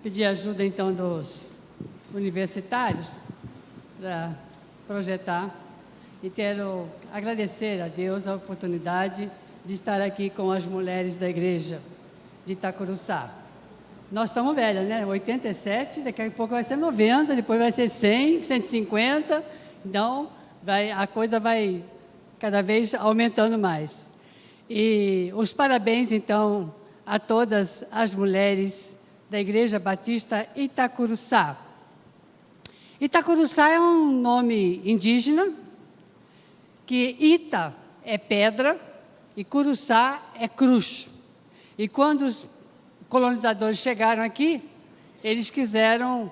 pedir ajuda, então, dos universitários para projetar. E quero agradecer a Deus a oportunidade de estar aqui com as mulheres da igreja de Itacuruçá. Nós estamos velhas, né? 87, daqui a pouco vai ser 90, depois vai ser 100, 150. Então, a coisa vai cada vez aumentando mais. E os parabéns, então, a todas as mulheres da Igreja Batista Itacuruçá. Itacuruçá é um nome indígena, que Ita é pedra e Curuçá é cruz. E quando os colonizadores chegaram aqui, eles quiseram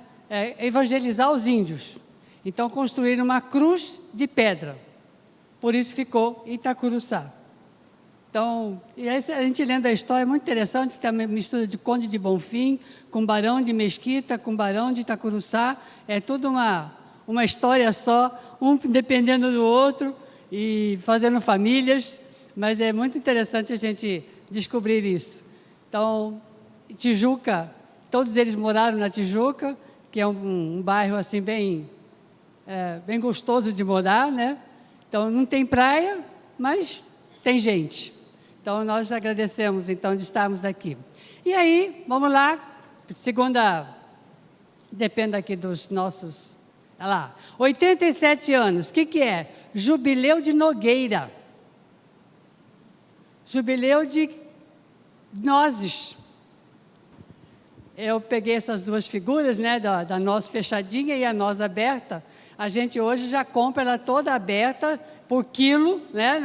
evangelizar os índios. Então, construíram uma cruz de pedra. Por isso ficou Itacuruçá. Então, e aí, a gente lendo a história, é muito interessante, tem uma mistura de Conde de Bonfim, com Barão de Mesquita, com Barão de Itacuruçá. É tudo uma história só, um dependendo do outro e fazendo famílias. Mas é muito interessante a gente descobrir isso. Então, Tijuca, todos eles moraram na Tijuca, que é um bairro assim bem gostoso de morar, né? Então, não tem praia, mas tem gente. Então, nós agradecemos, então, de estarmos aqui. E aí, vamos lá, depende aqui dos nossos, olha lá, 87 anos, o que é? Jubileu de Nogueira. Jubileu de nozes. Eu peguei essas duas figuras, né, da noz fechadinha e a noz aberta. A gente hoje já compra ela toda aberta por quilo, né,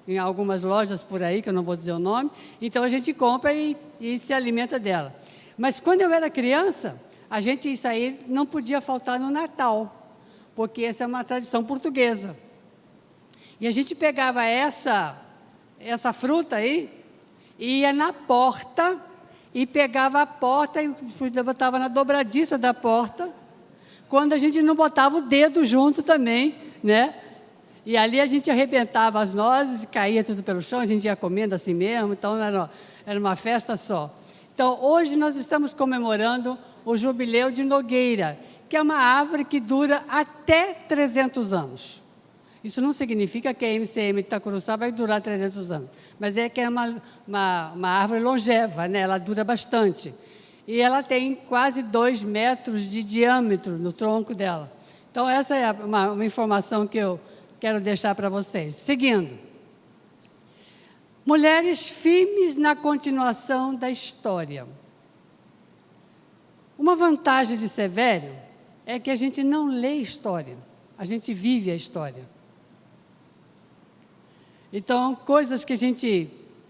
em algumas lojas por aí, que eu não vou dizer o nome. Então, a gente compra e se alimenta dela. Mas, quando eu era criança, isso aí não podia faltar no Natal, porque essa é uma tradição portuguesa. E a gente pegava essa fruta aí, ia na porta e pegava a porta e botava na dobradiça da porta, quando a gente não botava o dedo junto também, né? E ali a gente arrebentava as nozes e caía tudo pelo chão, a gente ia comendo assim mesmo, então era uma festa só. Então, hoje nós estamos comemorando o Jubileu de Nogueira, que é uma árvore que dura até 300 anos. Isso não significa que a MCM de Itacuruçá vai durar 300 anos, mas é que é uma árvore longeva, né? Ela dura bastante. E ela tem quase 2 metros de diâmetro no tronco dela. Então, essa é uma informação que eu quero deixar para vocês. Seguindo. Mulheres firmes na continuação da história. Uma vantagem de ser velho é que a gente não lê história, a gente vive a história. Então, coisas que a gente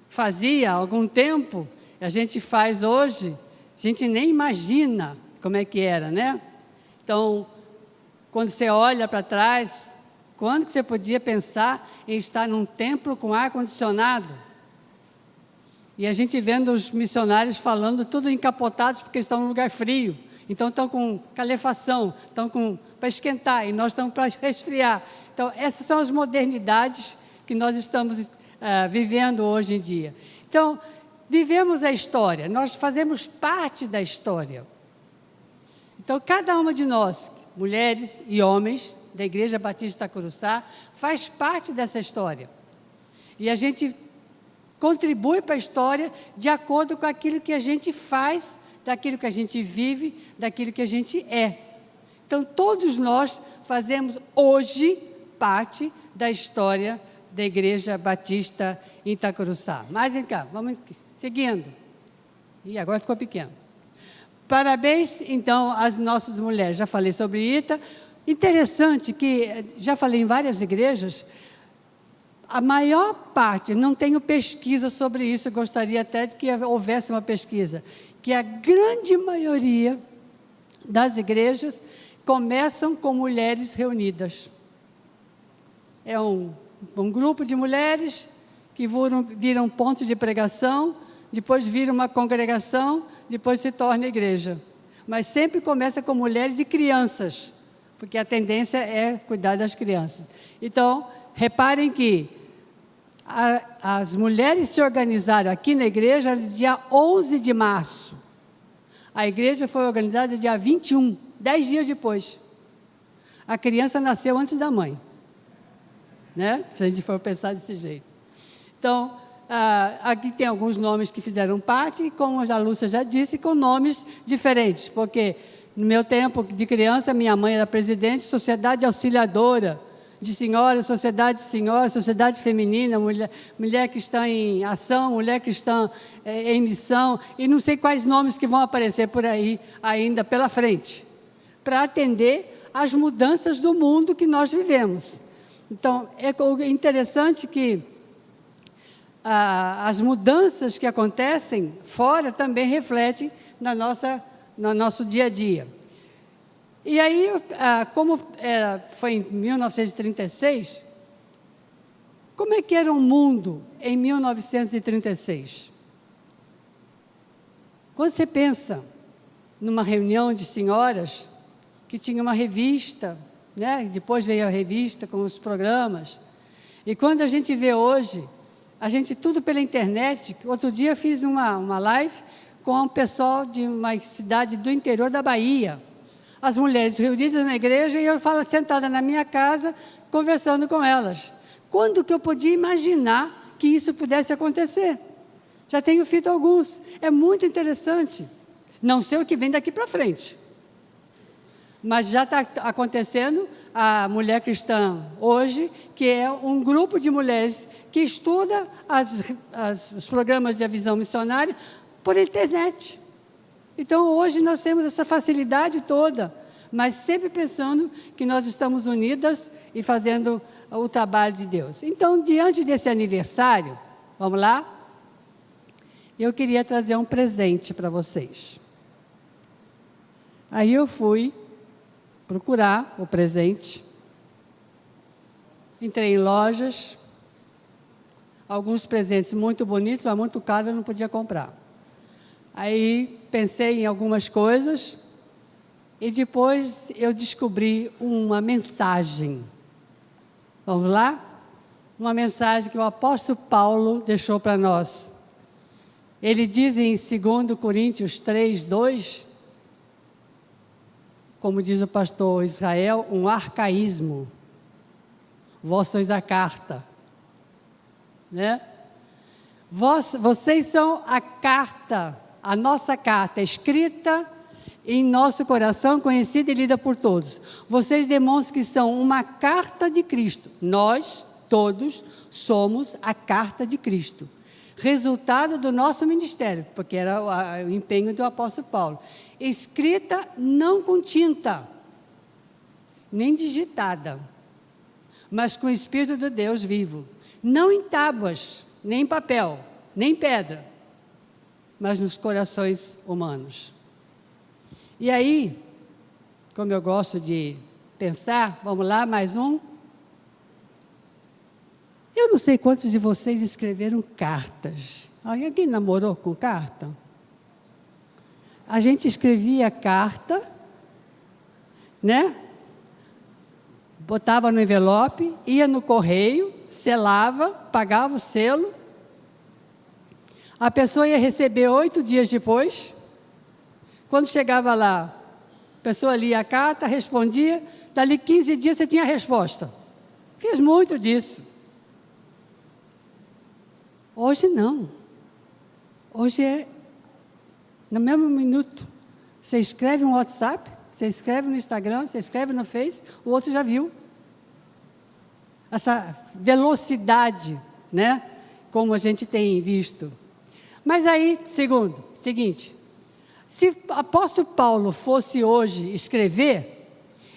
fazia há algum tempo, a gente faz hoje, a gente nem imagina como é que era, né? Então, quando você olha para trás, quando que você podia pensar em estar num templo com ar-condicionado? E a gente vendo os missionários falando tudo encapotados porque estão num lugar frio. Então, estão com calefação, estão para esquentar, e nós estamos para resfriar. Então, essas são as modernidades que nós estamos vivendo hoje em dia. Então, vivemos a história, nós fazemos parte da história. Então, cada uma de nós, mulheres e homens da Igreja Batista Itacuruçá, faz parte dessa história. E a gente contribui para a história de acordo com aquilo que a gente faz, daquilo que a gente vive, daquilo que a gente é. Então, todos nós fazemos hoje parte da história da Igreja Batista Itacuruçá. Mas, então, vamos seguindo. E agora ficou pequeno. Parabéns, então, às nossas mulheres. Já falei sobre Ita. Interessante que, já falei em várias igrejas, a maior parte, não tenho pesquisa sobre isso, eu gostaria até de que houvesse uma pesquisa, que a grande maioria das igrejas começam com mulheres reunidas. É um grupo de mulheres que viram ponto de pregação, depois viram uma congregação, depois se torna igreja. Mas sempre começa com mulheres e crianças, porque a tendência é cuidar das crianças. Então, reparem que as mulheres se organizaram aqui na igreja no dia 11 de março. A igreja foi organizada dia 21, 10 dias depois. A criança nasceu antes da mãe, né? Se a gente for pensar desse jeito. Então, aqui tem alguns nomes que fizeram parte, e como a Lúcia já disse, com nomes diferentes, porque no meu tempo de criança, minha mãe era presidente, Sociedade Auxiliadora de Senhoras, Sociedade de Senhoras, Sociedade Feminina, mulher que está em ação, mulher que está em missão, e não sei quais nomes que vão aparecer por aí ainda pela frente, para atender às mudanças do mundo que nós vivemos. Então, é interessante que as mudanças que acontecem fora também refletem no nosso dia a dia. E aí, como foi em 1936, como é que era o mundo em 1936? Quando você pensa numa reunião de senhoras, que tinha uma revista, né? Depois veio a revista com os programas, e quando a gente vê hoje, a gente tudo pela internet. Outro dia eu fiz uma live com um pessoal de uma cidade do interior da Bahia, as mulheres reunidas na igreja, e eu falo sentada na minha casa, conversando com elas. Quando que eu podia imaginar que isso pudesse acontecer? Já tenho feito alguns. É muito interessante. Não sei o que vem daqui para frente, mas já está acontecendo a Mulher Cristã hoje, que é um grupo de mulheres que estuda os programas de avisão missionária por internet. Então, hoje nós temos essa facilidade toda, mas sempre pensando que nós estamos unidas e fazendo o trabalho de Deus. Então, diante desse aniversário, vamos lá? Eu queria trazer um presente para vocês. Aí eu fui procurar o presente, entrei em lojas, alguns presentes muito bonitos, mas muito caros, eu não podia comprar. Aí pensei em algumas coisas e depois eu descobri uma mensagem. Vamos lá? Uma mensagem que o apóstolo Paulo deixou para nós. Ele diz em 2 Coríntios 3, 2, como diz o pastor Israel, um arcaísmo. Vós sois a carta, né? Vocês são a carta, a nossa carta, escrita em nosso coração, conhecida e lida por todos. Vocês demonstram que são uma carta de Cristo. Nós, todos, somos a carta de Cristo. Resultado do nosso ministério, porque era o empenho do apóstolo Paulo. Escrita não com tinta, nem digitada, mas com o Espírito de Deus vivo. Não em tábuas, nem em papel, nem em pedra, mas nos corações humanos. E aí, como eu gosto de pensar, vamos lá, mais um. Eu não sei quantos de vocês escreveram cartas. Alguém namorou com carta? A gente escrevia carta, né? Botava no envelope, ia no correio, selava, pagava o selo. A pessoa ia receber 8 dias depois. Quando chegava lá, a pessoa lia a carta, respondia, dali 15 dias você tinha a resposta. Fiz muito disso. Hoje não. Hoje é no mesmo minuto. Você escreve um WhatsApp, você escreve no Instagram, você escreve no Face, o outro já viu. Essa velocidade, né? Como a gente tem visto. Mas aí, seguinte, se o apóstolo Paulo fosse hoje escrever,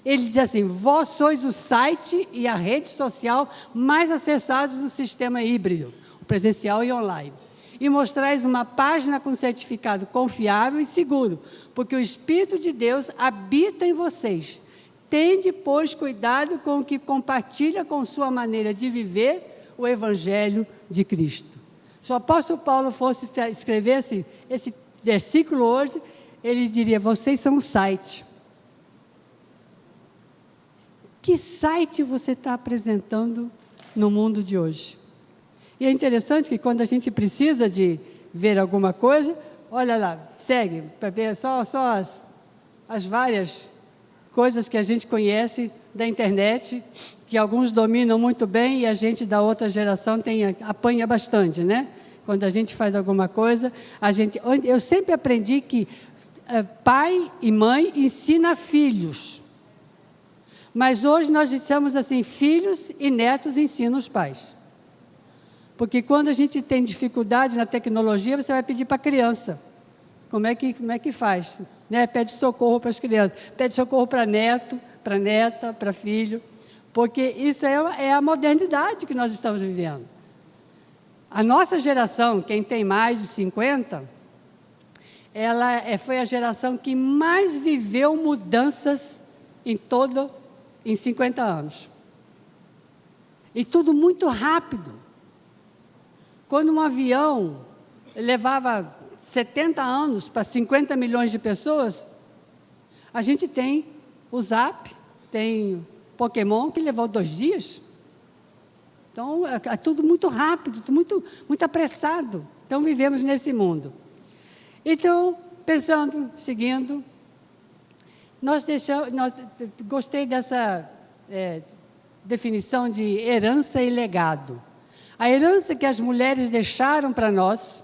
ele dizia assim: vós sois o site e a rede social mais acessados no sistema híbrido, o presencial e online. E mostrais uma página com certificado confiável e seguro, porque o Espírito de Deus habita em vocês. Tende, pois, cuidado com o que compartilha com sua maneira de viver o Evangelho de Cristo. Se o apóstolo Paulo fosse escrever esse versículo hoje, ele diria: vocês são um site. Que site você está apresentando no mundo de hoje? E é interessante que quando a gente precisa de ver alguma coisa, olha lá, segue, para ver só as várias coisas que a gente conhece da internet, que alguns dominam muito bem e a gente da outra geração apanha bastante, né? Quando a gente faz alguma coisa, eu sempre aprendi que pai e mãe ensinam filhos. Mas hoje nós dissemos assim, filhos e netos ensinam os pais. Porque quando a gente tem dificuldade na tecnologia, você vai pedir para a criança. Como é que faz? Né? Pede socorro para as crianças, pede socorro para neto, para neta, para filho. Porque isso é a modernidade que nós estamos vivendo. A nossa geração, quem tem mais de 50, foi a geração que mais viveu mudanças em 50 anos. E tudo muito rápido. Quando um avião levava 70 anos para 50 milhões de pessoas, a gente tem o Zap, tem o Pokémon, que levou 2 dias. Então, é tudo muito rápido, muito apressado. Então, vivemos nesse mundo. Então, pensando, seguindo, gostei dessa definição de herança e legado. A herança que as mulheres deixaram para nós,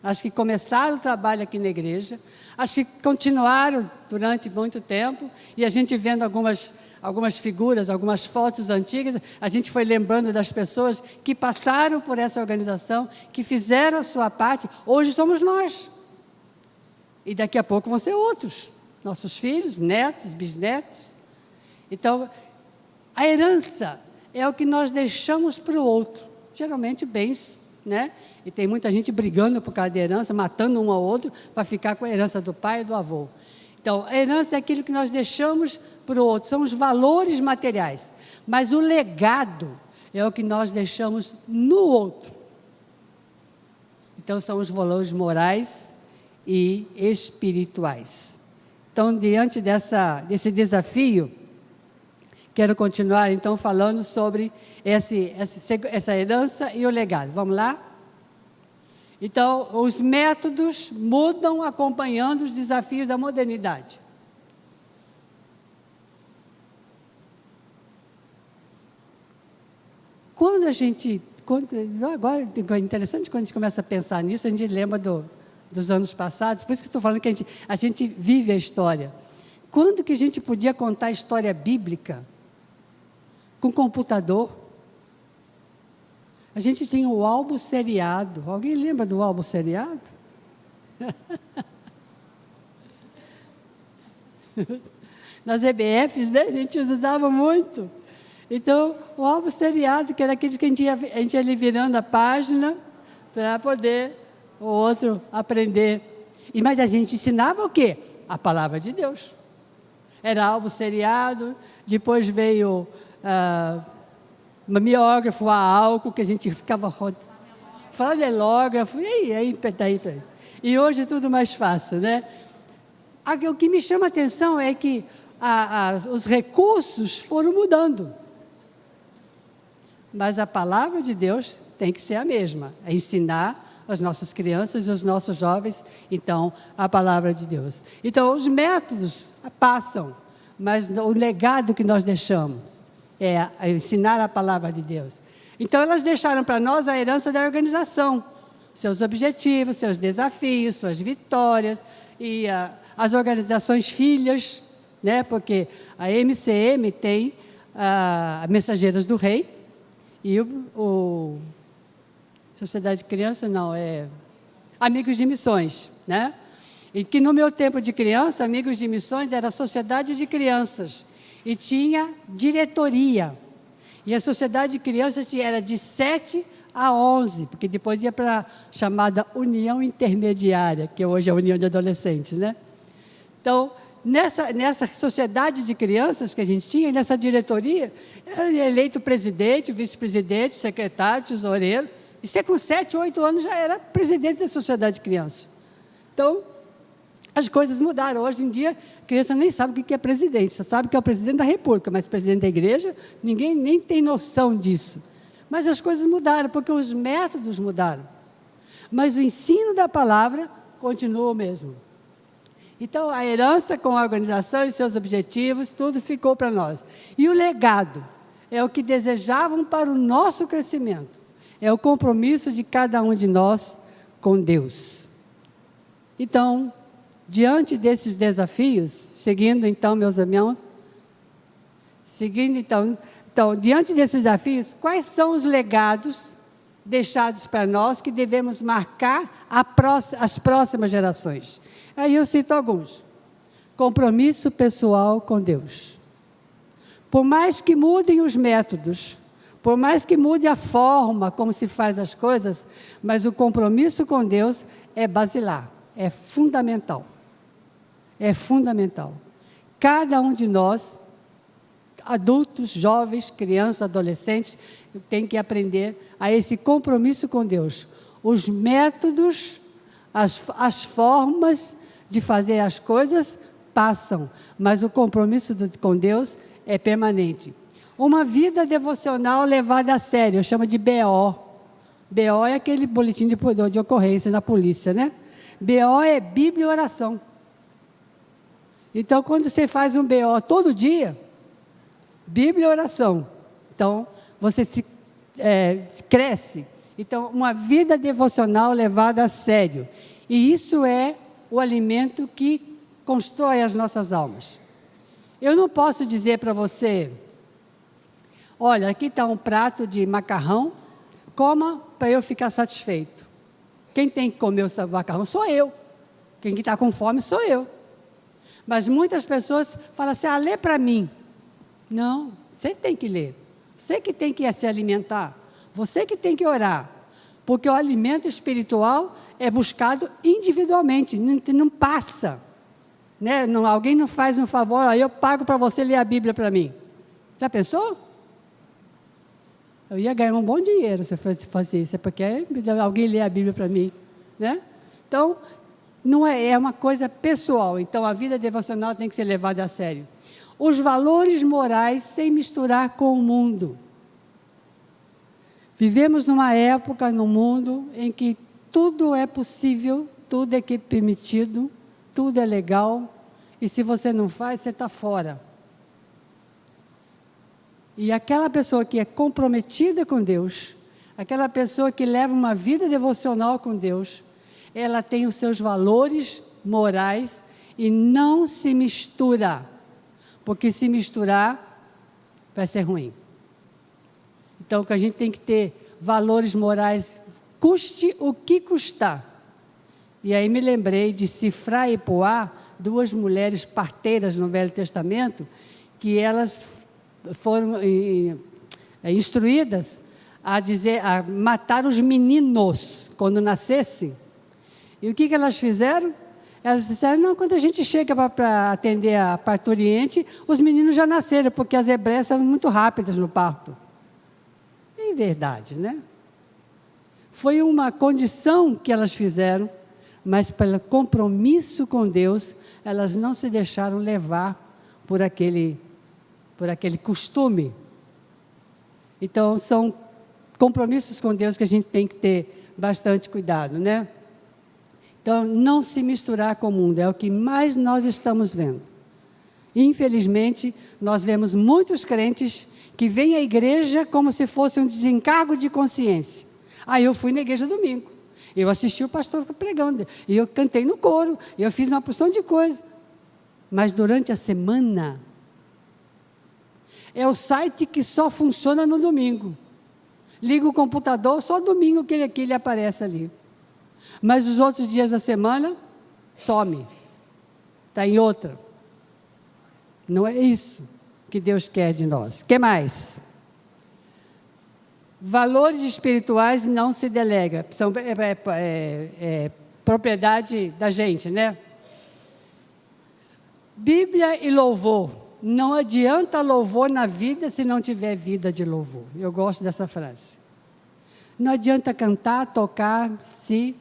as que começaram o trabalho aqui na igreja, as que continuaram durante muito tempo, e a gente vendo algumas figuras, algumas fotos antigas, a gente foi lembrando das pessoas que passaram por essa organização, que fizeram a sua parte. Hoje somos nós. E daqui a pouco vão ser outros, nossos filhos, netos, bisnetos. Então, a herança é o que nós deixamos para o outro, geralmente bens, né? E tem muita gente brigando por causa da herança, matando um ao outro para ficar com a herança do pai e do avô. Então, a herança é aquilo que nós deixamos para o outro, são os valores materiais. Mas o legado é o que nós deixamos no outro. Então, são os valores morais e espirituais. Então, diante desse desafio, quero continuar, então, falando sobre essa herança e o legado. Vamos lá? Então, os métodos mudam acompanhando os desafios da modernidade. Agora, é interessante quando a gente começa a pensar nisso, a gente lembra dos anos passados, por isso que estou falando que a gente vive a história. Quando que a gente podia contar a história bíblica com computador? A gente tinha o álbum seriado. Alguém lembra do álbum seriado? Nas EBFs, né? A gente usava muito. Então, o álbum seriado, que era aquele que a gente ia ali virando a página para poder o outro aprender. Mas a gente ensinava o quê? A palavra de Deus. Era álbum seriado, depois veio mimeógrafo a álcool, que a gente ficava rodando. Flanelógrafo, e aí. E hoje é tudo mais fácil, né? O que me chama a atenção é que os recursos foram mudando. Mas a palavra de Deus tem que ser a mesma, é ensinar as nossas crianças e os nossos jovens, então, a palavra de Deus. Então, os métodos passam, mas o legado que nós deixamos é ensinar a palavra de Deus. Então, elas deixaram para nós a herança da organização, seus objetivos, seus desafios, suas vitórias, e as organizações filhas, né? Porque a MCM tem a Mensageiras do Rei, e Sociedade de Criança, não, Amigos de Missões, né? E que no meu tempo de criança, Amigos de Missões era a Sociedade de Crianças, e tinha diretoria. E a Sociedade de Crianças era de 7 a 11, porque depois ia para a chamada União Intermediária, que hoje é a União de Adolescentes, né? Então, nessa sociedade de crianças que a gente tinha, nessa diretoria, era eleito presidente, vice-presidente, secretário, tesoureiro, e você com 7, 8 anos já era presidente da sociedade de crianças. Então, as coisas mudaram. Hoje em dia, a criança nem sabe o que é presidente, só sabe que é o presidente da República, mas presidente da igreja, ninguém nem tem noção disso. Mas as coisas mudaram, porque os métodos mudaram. Mas o ensino da palavra continua o mesmo. Então, a herança com a organização e seus objetivos, tudo ficou para nós. E o legado é o que desejavam para o nosso crescimento. É o compromisso de cada um de nós com Deus. Então, diante desses desafios, seguindo então, meus irmãos, diante desses desafios, quais são os legados deixados para nós que devemos marcar as próximas gerações? Aí eu cito alguns. Compromisso pessoal com Deus. Por mais que mudem os métodos, por mais que mude a forma como se faz as coisas, mas o compromisso com Deus é basilar, é fundamental. É fundamental. Cada um de nós, adultos, jovens, crianças, adolescentes, tem que aprender a esse compromisso com Deus. Os métodos, as formas de fazer as coisas passam, mas o compromisso com Deus é permanente. Uma vida devocional levada a sério, chama de BO. BO é aquele boletim de ocorrência na polícia, né? BO é Bíblia e oração. Então, quando você faz um BO todo dia, Bíblia e oração. Então, você cresce. Então, uma vida devocional levada a sério. E isso é o alimento que constrói as nossas almas. Eu não posso dizer para você, olha, aqui está um prato de macarrão, coma para eu ficar satisfeito. Quem tem que comer o macarrão sou eu. Quem está com fome sou eu. Mas muitas pessoas falam assim, lê para mim. Não, você tem que ler. Você que tem que se alimentar. Você que tem que orar. Porque o alimento espiritual é buscado individualmente, não passa. Né? Alguém não faz um favor, eu pago para você ler a Bíblia para mim. Já pensou? Eu ia ganhar um bom dinheiro se eu fosse isso, porque alguém lê a Bíblia para mim. Né? Então, não é uma coisa pessoal. Então, a vida devocional tem que ser levada a sério. Os valores morais sem misturar com o mundo. Vivemos numa época no mundo em que tudo é possível, tudo é permitido, tudo é legal, e se você não faz, você está fora. E aquela pessoa que é comprometida com Deus, aquela pessoa que leva uma vida devocional com Deus, ela tem os seus valores morais e não se mistura, porque se misturar vai ser ruim. Então, que a gente tem que ter valores morais, custe o que custar. E aí me lembrei de Sifra e Poá, duas mulheres parteiras no Velho Testamento, que elas foram instruídas a matar os meninos quando nascessem. E o que elas fizeram? Elas disseram, não, quando a gente chega para atender a parturiente, os meninos já nasceram, porque as hebreias são muito rápidas no parto. É verdade, né? Foi uma condição que elas fizeram, mas pelo compromisso com Deus, elas não se deixaram levar por aquele costume. Então, são compromissos com Deus que a gente tem que ter bastante cuidado, né? Então, não se misturar com o mundo, é o que mais nós estamos vendo. Infelizmente, nós vemos muitos crentes que vêm à igreja como se fosse um desencargo de consciência. Eu fui na igreja domingo, eu assisti o pastor pregando, e eu cantei no coro, eu fiz uma porção de coisa. Mas durante a semana, é o site que só funciona no domingo. Liga o computador, só domingo que ele aparece ali. Mas os outros dias da semana, some. Está em outra. Não é isso que Deus quer de nós. O que mais? Valores espirituais não se delega. São propriedade da gente, né? Bíblia e louvor. Não adianta louvor na vida se não tiver vida de louvor. Eu gosto dessa frase. Não adianta cantar, tocar, se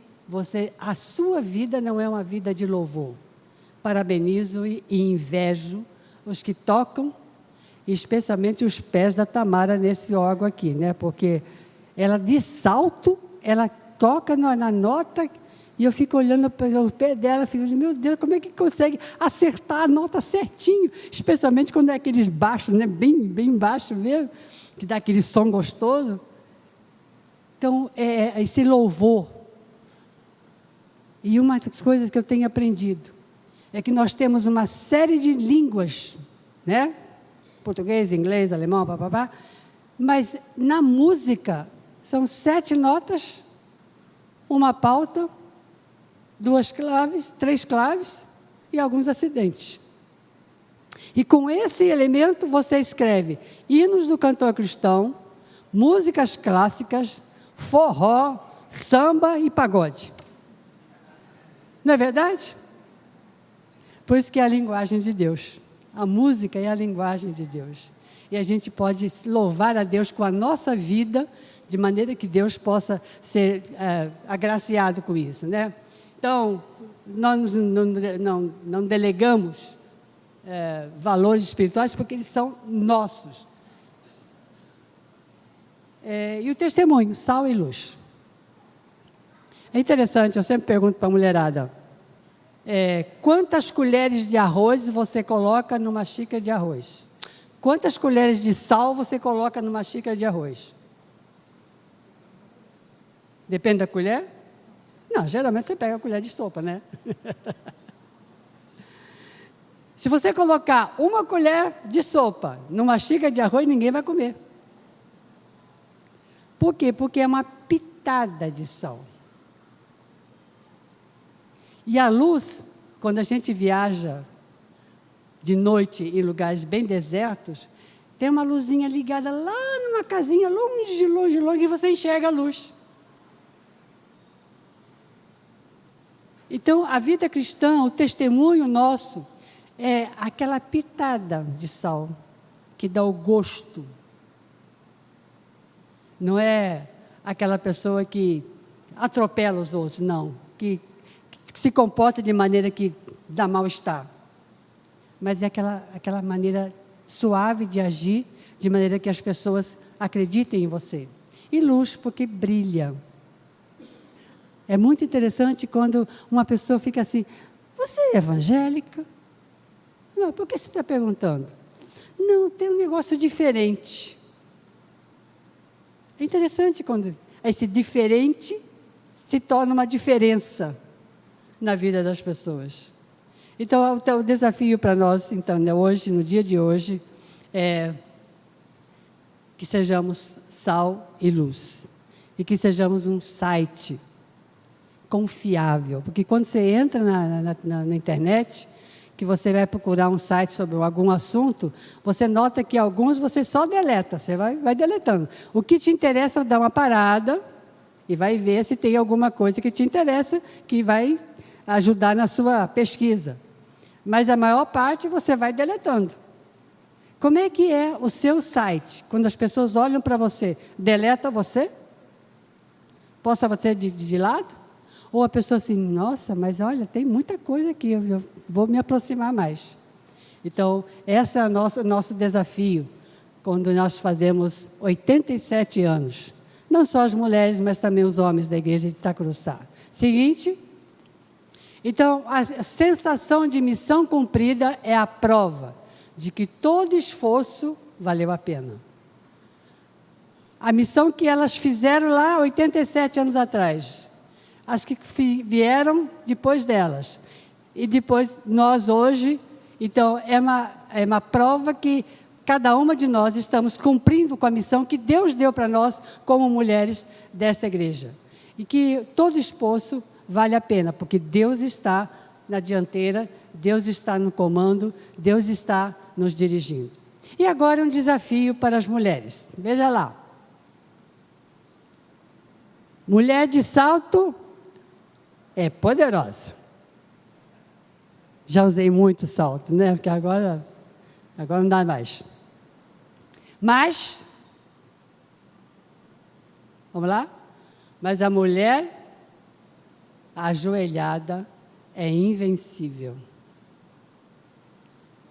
a sua vida não é uma vida de louvor. Parabenizo e invejo os que tocam, especialmente os pés da Tamara nesse órgão aqui, né? Porque ela de salto, ela toca na nota e eu fico olhando para o pé dela, fico dizendo, meu Deus, como é que consegue acertar a nota certinho? Especialmente quando é aqueles baixos, né? Bem baixo mesmo, que dá aquele som gostoso. Então, esse louvor. E uma das coisas que eu tenho aprendido é que nós temos uma série de línguas, né? Português, inglês, alemão, papapá. Mas na música são 7 notas, uma pauta, 2 claves, 3 claves e alguns acidentes. E com esse elemento você escreve hinos do cantor cristão, músicas clássicas, forró, samba e pagode. Não é verdade? Por isso que é a linguagem de Deus. A música é a linguagem de Deus. E a gente pode louvar a Deus com a nossa vida, de maneira que Deus possa ser agraciado com isso, né? Então, nós não delegamos valores espirituais, porque eles são nossos. E o testemunho, sal e luz. É interessante, eu sempre pergunto para a mulherada, quantas colheres de arroz você coloca numa xícara de arroz? Quantas colheres de sal você coloca numa xícara de arroz? Depende da colher? Não, geralmente você pega a colher de sopa, né? Se você colocar uma colher de sopa numa xícara de arroz, ninguém vai comer. Por quê? Porque é uma pitada de sal. E a luz, quando a gente viaja de noite em lugares bem desertos, tem uma luzinha ligada lá numa casinha, longe, longe, longe, e você enxerga a luz. Então, a vida cristã, o testemunho nosso, é aquela pitada de sal, que dá o gosto. Não é aquela pessoa que atropela os outros, não. Que se comporta de maneira que dá mal-estar. Mas é aquela maneira suave de agir, de maneira que as pessoas acreditem em você. E luz, porque brilha. É muito interessante quando uma pessoa fica assim, você é evangélica? Não, por que você está perguntando? Não, tem um negócio diferente. É interessante quando esse diferente se torna uma diferença na vida das pessoas. Então, o desafio para nós, então, hoje, no dia de hoje, é que sejamos sal e luz. E que sejamos um site confiável. Porque quando você entra na internet, que você vai procurar um site sobre algum assunto, você nota que alguns você só deleta, você vai deletando. O que te interessa, dá uma parada e vai ver se tem alguma coisa que te interessa, que vai ajudar na sua pesquisa. Mas a maior parte você vai deletando. Como é que é o seu site? Quando as pessoas olham para você, deleta você? Posta você de lado? Ou a pessoa assim, nossa, mas olha, tem muita coisa aqui, eu vou me aproximar mais. Então, esse é o nosso desafio, quando nós fazemos 87 anos. Não só as mulheres, mas também os homens da igreja de Itacuruçá. Seguinte, então, a sensação de missão cumprida é a prova de que todo esforço valeu a pena. A missão que elas fizeram lá 87 anos atrás, as que vieram depois delas. E depois nós hoje, então é uma prova que cada uma de nós estamos cumprindo com a missão que Deus deu para nós como mulheres dessa igreja. E que todo esforço vale a pena, porque Deus está na dianteira, Deus está no comando, Deus está nos dirigindo. E agora um desafio para as mulheres. Veja lá. Mulher de salto é poderosa. Já usei muito salto, né? Porque agora não dá mais. Mas, vamos lá? Mas a mulher ajoelhada é invencível.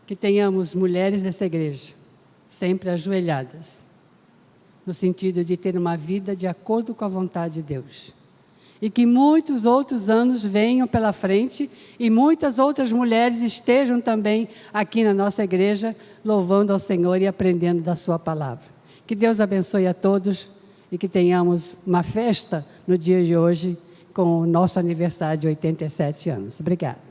Que tenhamos mulheres dessa igreja, sempre ajoelhadas, no sentido de ter uma vida de acordo com a vontade de Deus. e que muitos outros anos venham pela frente e muitas outras mulheres estejam também aqui na nossa igreja, louvando ao Senhor e aprendendo da sua palavra. Que Deus abençoe a todos e que tenhamos uma festa no dia de hoje, com o nosso aniversário de 87 anos. Obrigada.